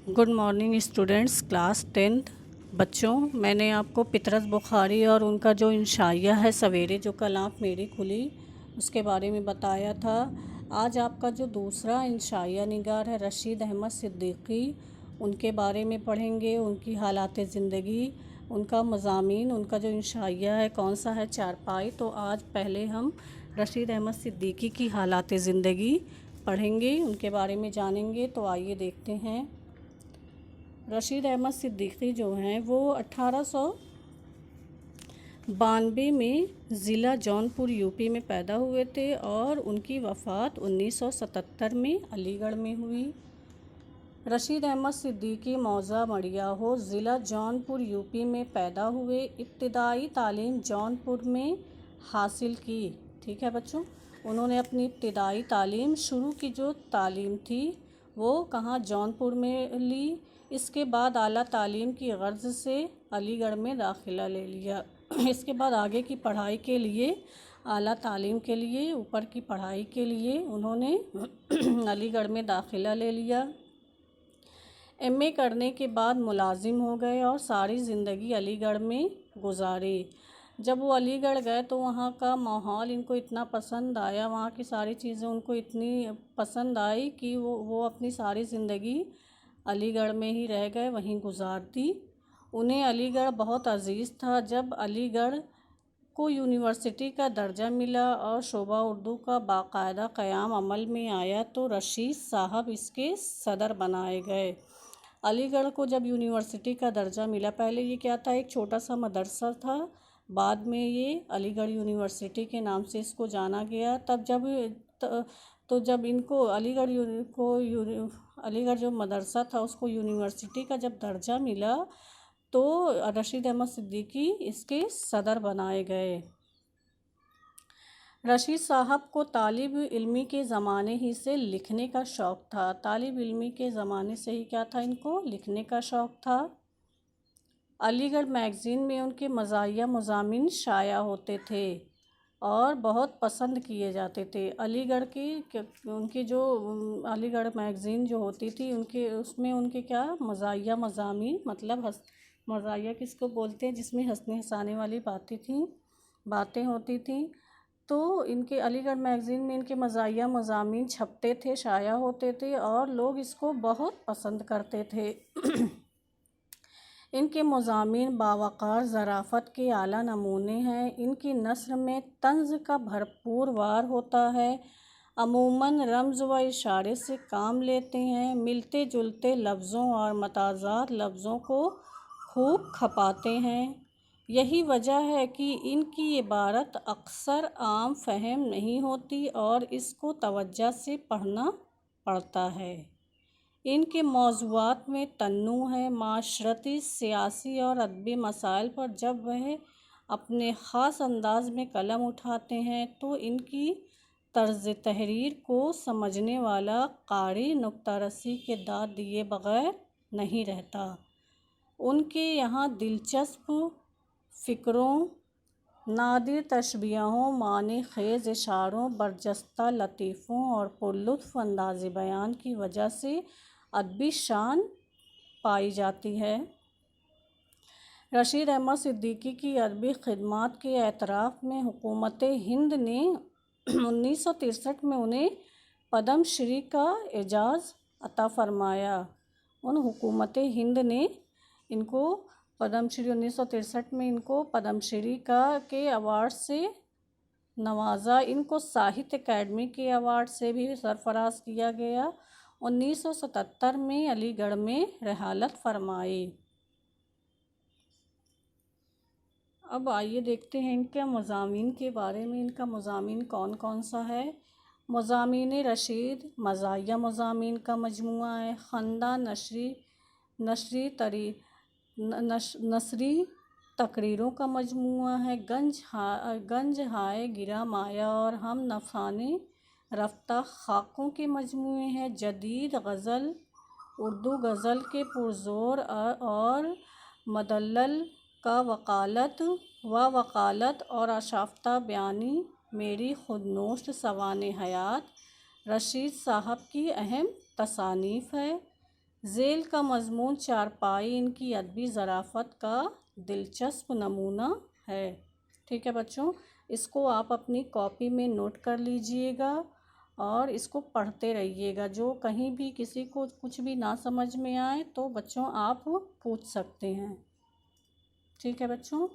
Good morning students, class 10th बच्चों। मैंने आपको पितरस बुखारी और उनका जो इंशाइया है सवेरे जो कल आँख मेरी खुली उसके बारे में बताया था। आज आपका जो दूसरा इंशाइया निगार है रशीद अहमद सिद्दीकी, उनके बारे में पढ़ेंगे। उनकी हालात ज़िंदगी, उनका मज़ामीन, उनका जो इंशाइया है कौन सा है, चारपाई। तो आज पहले हम रशीद अहमद सिद्दीकी की हालात ज़िंदगी पढ़ेंगे, उनके बारे में जानेंगे। तो आइए देखते हैं। रशीद अहमद सिद्दीकी जो हैं वो 1892 में ज़िला जौनपुर यूपी में पैदा हुए थे और उनकी वफ़ात 1977 में अलीगढ़ में हुई। रशीद अहमद सिद्दीकी मौज़ा मड़ियाहो ज़िला जौनपुर यूपी में पैदा हुए। इब्तिदाई तालीम जौनपुर में हासिल की। ठीक है बच्चों, उन्होंने अपनी इब्तिदाई तालीम शुरू की जो तालीम थी वो कहाँ, जौनपुर में ली। इसके बाद आला तालीम की गर्ज से अलीगढ़ में दाखिला ले लिया। इसके बाद आगे की पढ़ाई के लिए, आला तालीम के लिए, ऊपर की पढ़ाई के लिए उन्होंने अलीगढ़ में दाखिला ले लिया। एमए करने के बाद मुलाजिम हो गए और सारी ज़िंदगी अलीगढ़ में गुजारी। जब वो अलीगढ़ गए तो वहाँ का माहौल इनको इतना पसंद आया, वहाँ की सारी चीज़ें उनको इतनी पसंद आई कि वो अपनी सारी ज़िंदगी अलीगढ़ में ही रह गए, वहीं गुजार दी। उन्हें अलीगढ़ बहुत अजीज़ था। जब अलीगढ़ को यूनिवर्सिटी का दर्जा मिला और शोबा उर्दू का बाकायदा क़याम अमल में आया तो रशीद साहब इसके सदर बनाए गए। अलीगढ़ को जब यूनिवर्सिटी का दर्जा मिला, पहले ये क्या था, एक छोटा सा मदरसा था, बाद में ये अलीगढ़ यूनिवर्सिटी के नाम से इसको जाना गया। तब जब इनको अलीगढ़ जो मदरसा था उसको यूनिवर्सिटी का जब दर्जा मिला तो रशीद अहमद सिद्दीकी इसके सदर बनाए गए। रशीद साहब को तालिब इल्मी के ज़माने ही से लिखने का शौक़ था। तालिब इल्मी के ज़माने से ही क्या था, इनको लिखने का शौक़ था। अलीगढ़ मैगज़ीन में उनके मज़ाहिया मज़ामीन शाया होते थे और बहुत पसंद किए जाते थे। उनकी जो अलीगढ़ मैगज़ीन जो होती थी उसमें उनके क्या मज़ाहिया मज़ामीन, मतलब मज़ाहिया किसको बोलते हैं, जिसमें हंसने हंसाने वाली बातें होती थी। तो इनके अलीगढ़ मैगज़ीन में इनके मज़ाहिया मज़ामीन छपते थे, शाया होते थे और लोग इसको बहुत पसंद करते थे। इनके मज़ामीन बावक़ार ज़राफ़त के आला नमूने हैं। इनकी नस्र में तंज़ का भरपूर वार होता है। अमूमन रम्ज़ व इशारे से काम लेते हैं। मिलते जुलते लफ्ज़ों और मताज़ात लफ्ज़ों को खूब खपाते हैं। यही वजह है कि इनकी इबारत अक्सर आम फ़हम नहीं होती और इसको तवज्जो से पढ़ना पड़ता है। इनके मौज़ूआत में तन्नू है। माशरती, सियासी और अदबी मसाइल पर जब वह अपने ख़ास अंदाज में कलम उठाते हैं तो इनकी तर्ज़ तहरीर को समझने वाला कारी नुक्तारसी के दाद दिए बग़ैर नहीं रहता। उनके यहाँ दिलचस्प फ़िक्रों, नादिर तशबीहों, मानी ख़ेज़ इशारों, बरजस्ता लतीफ़ों और पुरलुत्फ़ अंदाज़े बयान की वजह से अदबी शान पाई जाती है। रशीद अहमद सिद्दीकी की अदबी ख़िदमात के एतराफ़ में हुकूमत हिंद ने 1963 में उन्हें पद्म श्री का एजाज़ अता फ़रमाया। हुकूमत हिंद ने इनको पद्म श्री 1963 में इनको पद्म श्री के अवार्ड से नवाजा। इनको साहित्य अकेडमी के अवार्ड से भी सरफराज किया गया। 1977 में अलीगढ़ में रहालत फरमाई। अब आइए देखते हैं इनके मज़ामीन के बारे में। इनका मज़ामीन कौन कौन सा है। मज़ामीन रशीद मज़ाहिया मज़ामीन का मजमुआ है। ख़ंदा नसरी तकरीरों का मजमुआ है। गंज हाय गिरा माया और हम नफ़ाने रफ्ता खाकों के मजमुए हैं। जदीद गज़ल, उर्दू गज़ल के पुरज़ोर और मदल्लल का वकालत और आशाफ्ता बयानी, मेरी खुदनोश्त सवाने हयात रशीद साहब की अहम तसानीफ़ है। झेल का मजमून चारपाई इनकी अदबी ज़राफ़त का दिलचस्प नमूना है। ठीक है बच्चों, इसको आप अपनी कॉपी में नोट कर लीजिएगा और इसको पढ़ते रहिएगा। जो कहीं भी किसी को कुछ भी ना समझ में आए तो बच्चों आप पूछ सकते हैं। ठीक है बच्चों।